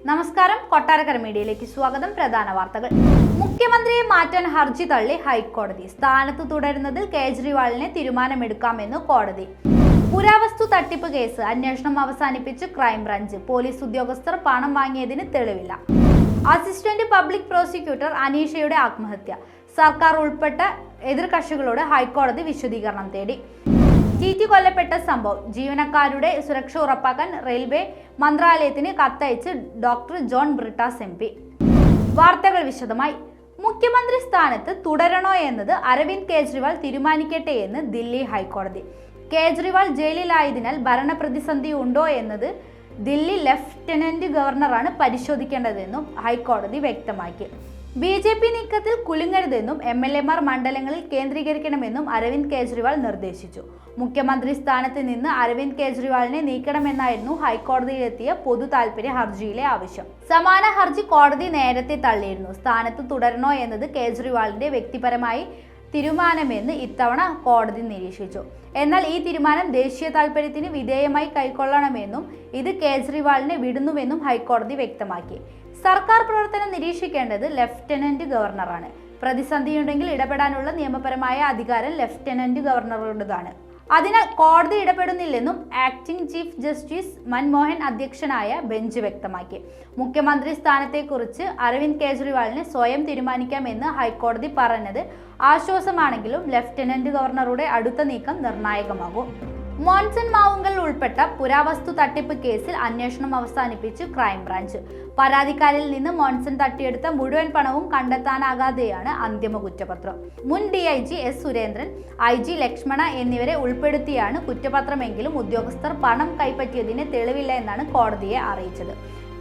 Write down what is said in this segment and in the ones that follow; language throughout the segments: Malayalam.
നമസ്കാരം, കൊട്ടാരക്കര മീഡിയയിലേക്ക് സ്വാഗതം. പ്രധാന വാർത്തകൾ. മുഖ്യമന്ത്രിയെ മാറ്റാൻ ഹർജി തള്ളി ഹൈക്കോടതി. സ്ഥാനത്ത് തുടരുന്നതിൽ കേജ്രിവാളിനെ തീരുമാനമെടുക്കാമെന്ന് കോടതി. പുരാവസ്തു തട്ടിപ്പ് കേസ് അന്വേഷണം അവസാനിപ്പിച്ച് ക്രൈംബ്രാഞ്ച്. പോലീസ് ഉദ്യോഗസ്ഥർ പണം വാങ്ങിയതിന് തെളിവില്ല. അസിസ്റ്റന്റ് പബ്ലിക് പ്രോസിക്യൂട്ടർ അനീഷയുടെ ആത്മഹത്യ. സർക്കാർ ഉൾപ്പെട്ട എതിർകക്ഷികളോട് ഹൈക്കോടതി വിശദീകരണം തേടി. ടി കൊല്ലപ്പെട്ട സംഭവം. ജീവനക്കാരുടെ സുരക്ഷ ഉറപ്പാക്കാൻ റെയിൽവേ മന്ത്രാലയത്തിന് കത്തയച്ച് ഡോക്ടർ ജോൺ ബ്രിട്ടാസ് MP. വാർത്തകൾ വിശദമായി. മുഖ്യമന്ത്രി സ്ഥാനത്ത് തുടരണോ എന്നത് അരവിന്ദ് കേജ്രിവാൾ തീരുമാനിക്കട്ടെ എന്ന് ദില്ലി ഹൈക്കോടതി. കേജ്രിവാൾ ജയിലിലായതിനാൽ ഭരണപ്രതിസന്ധി ഉണ്ടോ എന്നത് ദില്ലി ലഫ്റ്റനന്റ് ഗവർണറാണ് പരിശോധിക്കേണ്ടതെന്നും ഹൈക്കോടതി വ്യക്തമാക്കി. BJP നീക്കത്തിൽ കുലുങ്ങരുതെന്നും MLAമാർ മണ്ഡലങ്ങളിൽ കേന്ദ്രീകരിക്കണമെന്നും അരവിന്ദ് കേജ്രിവാൾ നിർദ്ദേശിച്ചു. മുഖ്യമന്ത്രി സ്ഥാനത്ത് നിന്ന് അരവിന്ദ് കേജ്രിവാളിനെ നീക്കണമെന്നായിരുന്നു ഹൈക്കോടതിയിലെത്തിയ പൊതു താൽപര്യ ഹർജിയിലെ ആവശ്യം. സമാന ഹർജി കോടതി നേരത്തെ തള്ളിയിരുന്നു. സ്ഥാനത്ത് തുടരണോ എന്നത് കേജ്രിവാളിന്റെ വ്യക്തിപരമായി തീരുമാനമെന്ന് ഇത്തവണ കോടതി നിരീക്ഷിച്ചു. എന്നാൽ ഈ തീരുമാനം ദേശീയ താൽപര്യത്തിന് വിധേയമായി കൈക്കൊള്ളണമെന്നും ഇത് കേജ്രിവാളിനെ വിടുന്നുവെന്നും ഹൈക്കോടതി വ്യക്തമാക്കി. സർക്കാർ പ്രവർത്തനം നിരീക്ഷിക്കേണ്ടത് ലഫ്റ്റനന്റ് ഗവർണറാണ്. പ്രതിസന്ധിയുണ്ടെങ്കിൽ ഇടപെടാനുള്ള നിയമപരമായ അധികാരം ലഫ്റ്റനന്റ് ഗവർണറുടേതാണ്. അതിനാൽ കോടതി ഇടപെടുന്നില്ലെന്നും ആക്ടിംഗ് ചീഫ് ജസ്റ്റിസ് മൻമോഹൻ അധ്യക്ഷനായ ബെഞ്ച് വ്യക്തമാക്കി. മുഖ്യമന്ത്രി സ്ഥാനത്തെക്കുറിച്ച് അരവിന്ദ് കേജ്രിവാളിനെ സ്വയം തീരുമാനിക്കാമെന്ന് ഹൈക്കോടതി പറഞ്ഞത് ആശ്വാസമാണെങ്കിലും ലഫ്റ്റനന്റ് ഗവർണറുടെ അടുത്ത നീക്കം നിർണായകമാകും. മോൻസൺ മാവുങ്കൽ ഉൾപ്പെട്ട പുരാവസ്തു തട്ടിപ്പ് കേസിൽ അന്വേഷണം അവസാനിപ്പിച്ച് ക്രൈംബ്രാഞ്ച്. പരാതിക്കാരിൽ നിന്ന് മോൻസൺ തട്ടിയെടുത്ത മുഴുവൻ പണവും കണ്ടെത്താനാകാതെയാണ് അന്തിമ കുറ്റപത്രം. മുൻ DIG S Surendran, IG Lakshmana എന്നിവരെ ഉൾപ്പെടുത്തിയാണ് കുറ്റപത്രമെങ്കിലും ഉദ്യോഗസ്ഥർ പണം കൈപ്പറ്റിയതിന് തെളിവില്ല എന്നാണ് കോടതിയെ അറിയിച്ചത്.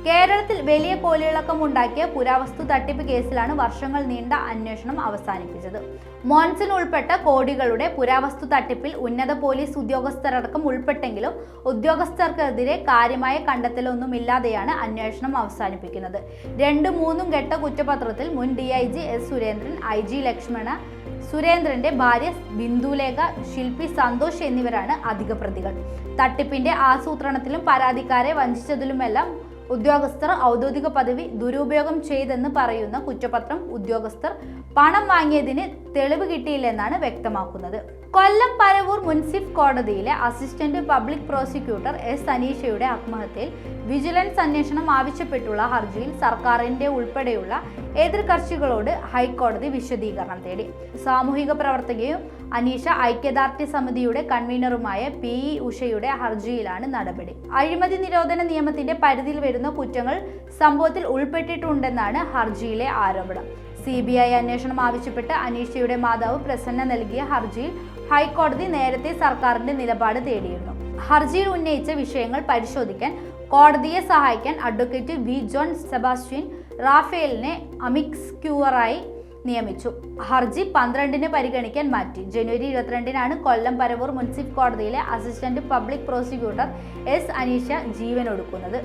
കേരളത്തിൽ വലിയ കോളിളക്കമുണ്ടാക്കിയ പുരാവസ്തു തട്ടിപ്പ് കേസിലാണ് വർഷങ്ങൾ നീണ്ട അന്വേഷണം അവസാനിപ്പിച്ചത്. മോൻസൺ ഉൾപ്പെട്ട കോടികളുടെ പുരാവസ്തു തട്ടിപ്പിൽ ഉന്നത പോലീസ് ഉദ്യോഗസ്ഥരടക്കം ഉൾപ്പെട്ടെങ്കിലും ഉദ്യോഗസ്ഥർക്കെതിരെ കാര്യമായ കണ്ടെത്തലൊന്നുമില്ലാതെയാണ് അന്വേഷണം അവസാനിപ്പിക്കുന്നത്. 2-3 ഘട്ട കുറ്റപത്രത്തിൽ മുൻ DIG S Surendran, IG Lakshmana, സുരേന്ദ്രന്റെ ഭാര്യ ബിന്ദുലേഖ, ശില്പി സന്തോഷ് എന്നിവരാണ് അധിക പ്രതികൾ. തട്ടിപ്പിന്റെ ആസൂത്രണത്തിലും പരാതിക്കാരെ വഞ്ചിച്ചതിലുമെല്ലാം ഉദ്യോഗസ്ഥർ ഔദ്യോഗിക പദവി ദുരുപയോഗം ചെയ്തെന്ന് പറയുന്ന കുറ്റപത്രം ഉദ്യോഗസ്ഥർ പണം വാങ്ങിയതിന് തെളിവ് കിട്ടിയില്ലെന്നാണ് വ്യക്തമാക്കുന്നത്. കൊല്ലം പരവൂർ മുൻസിഫ് കോടതിയിലെ അസിസ്റ്റന്റ് പബ്ലിക് പ്രോസിക്യൂട്ടർ S അനീഷയുടെ ആത്മഹത്യയിൽ വിജിലൻസ് അന്വേഷണം ആവശ്യപ്പെട്ടുള്ള ഹർജിയിൽ സർക്കാരിന്റെ ഉൾപ്പെടെയുള്ള എതിർകക്ഷികളോട് ഹൈക്കോടതി വിശദീകരണം തേടി. സാമൂഹിക പ്രവർത്തകയും അനീഷ ഐക്യദാർഢ്യ സമിതിയുടെ കൺവീനറുമായ PE ഉഷയുടെ ഹർജിയിലാണ് നടപടി. അഴിമതി നിരോധന നിയമത്തിന്റെ പരിധിയിൽ വരുന്ന കുറ്റങ്ങൾ സംഭവത്തിൽ ഉൾപ്പെട്ടിട്ടുണ്ടെന്നാണ് ഹർജിയിലെ ആരോപണം. CBI അന്വേഷണം ആവശ്യപ്പെട്ട് അനീഷയുടെ മാതാവ് പ്രസന്ന നൽകിയ ഹർജിയിൽ ഹൈക്കോടതി നേരത്തെ സർക്കാരിന്റെ നിലപാട് തേടിയിരുന്നു. ഹർജിയിൽ ഉന്നയിച്ച വിഷയങ്ങൾ പരിശോധിക്കാൻ കോടതിയെ സഹായിക്കാൻ അഡ്വക്കേറ്റ് V ജോൺ സെബാസ്റ്റ്യൻ റാഫേലിനെ അമിക്കസ് ക്യൂറായി നിയമിച്ചു. ഹർജി 12-ന് പരിഗണിക്കാൻ മാറ്റി. ജനുവരി 22-നാണ് കൊല്ലം പരവൂർ മുൻസിഫ് കോടതിയിലെ assistant public prosecutor S Aneesha ജീവനൊടുക്കുന്നത്.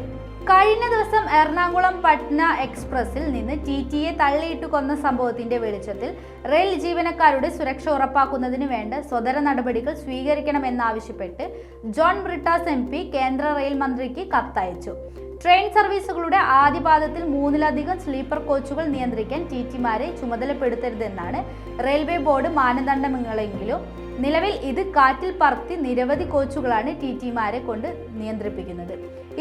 കഴിഞ്ഞ ദിവസം എറണാകുളം പട്ന എക്സ്പ്രസിൽ നിന്ന് TTയെ തള്ളിയിട്ട് കൊന്ന സംഭവത്തിന്റെ വെളിച്ചത്തിൽ റെയിൽ ജീവനക്കാരുടെ സുരക്ഷ ഉറപ്പാക്കുന്നതിന് വേണ്ട സ്വതന്ത്ര നടപടികൾ സ്വീകരിക്കണമെന്നാവശ്യപ്പെട്ട് ജോൺ ബ്രിട്ടാസ് MP കേന്ദ്ര റെയിൽ മന്ത്രിക്ക് കത്തയച്ചു. ട്രെയിൻ സർവീസുകളുടെ ആദ്യപാദത്തിൽ 3-ലധികം സ്ലീപ്പർ കോച്ചുകൾ നിയന്ത്രിക്കാൻ TTമാരെ ചുമതലപ്പെടുത്തരുതെന്നാണ് റെയിൽവേ ബോർഡ് മാനദണ്ഡങ്ങളെങ്കിലും നിലവിൽ ഇത് കാറ്റിൽ പറത്തി നിരവധി കോച്ചുകളാണ് TTമാരെ കൊണ്ട് നിയന്ത്രിപ്പിക്കുന്നത്.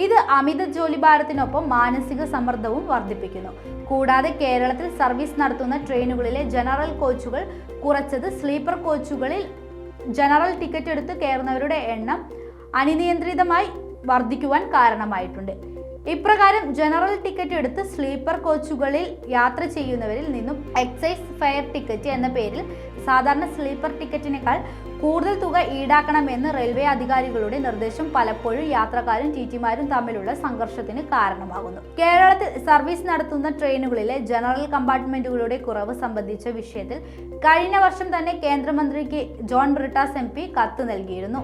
ഇത് അമിത ജോലിഭാരത്തിനൊപ്പം മാനസിക സമ്മർദ്ദവും വർദ്ധിപ്പിക്കുന്നു. കൂടാതെ കേരളത്തിൽ സർവീസ് നടത്തുന്ന ട്രെയിനുകളിലെ ജനറൽ കോച്ചുകൾ കുറച്ചത് സ്ലീപ്പർ കോച്ചുകളിൽ ജനറൽ ടിക്കറ്റ് എടുത്ത് കയറുന്നവരുടെ എണ്ണം അനിയന്ത്രിതമായി വർദ്ധിക്കുവാൻ കാരണമായിട്ടുണ്ട്. ഇപ്രകാരം ജനറൽ ടിക്കറ്റ് എടുത്ത് സ്ലീപ്പർ കോച്ചുകളിൽ യാത്ര ചെയ്യുന്നവരിൽ നിന്നും എക്സൈസ് ഫെയർ ടിക്കറ്റ് എന്ന പേരിൽ സാധാരണ സ്ലീപ്പർ ടിക്കറ്റിനേക്കാൾ കൂടുതൽ തുക ഈടാക്കണമെന്ന് റെയിൽവേ അധികാരികളുടെ നിർദ്ദേശം പലപ്പോഴും യാത്രക്കാരും TTമാരും തമ്മിലുള്ള സംഘർഷത്തിന് കാരണമാകുന്നു. കേരളത്തിൽ സർവീസ് നടത്തുന്ന ട്രെയിനുകളിലെ ജനറൽ കമ്പാർട്ട്മെന്റുകളുടെ കുറവ് സംബന്ധിച്ച വിഷയത്തിൽ കഴിഞ്ഞ വർഷം തന്നെ കേന്ദ്രമന്ത്രിക്ക് ജോൺ ബ്രിട്ടാസ് MP കത്ത് നൽകിയിരുന്നു.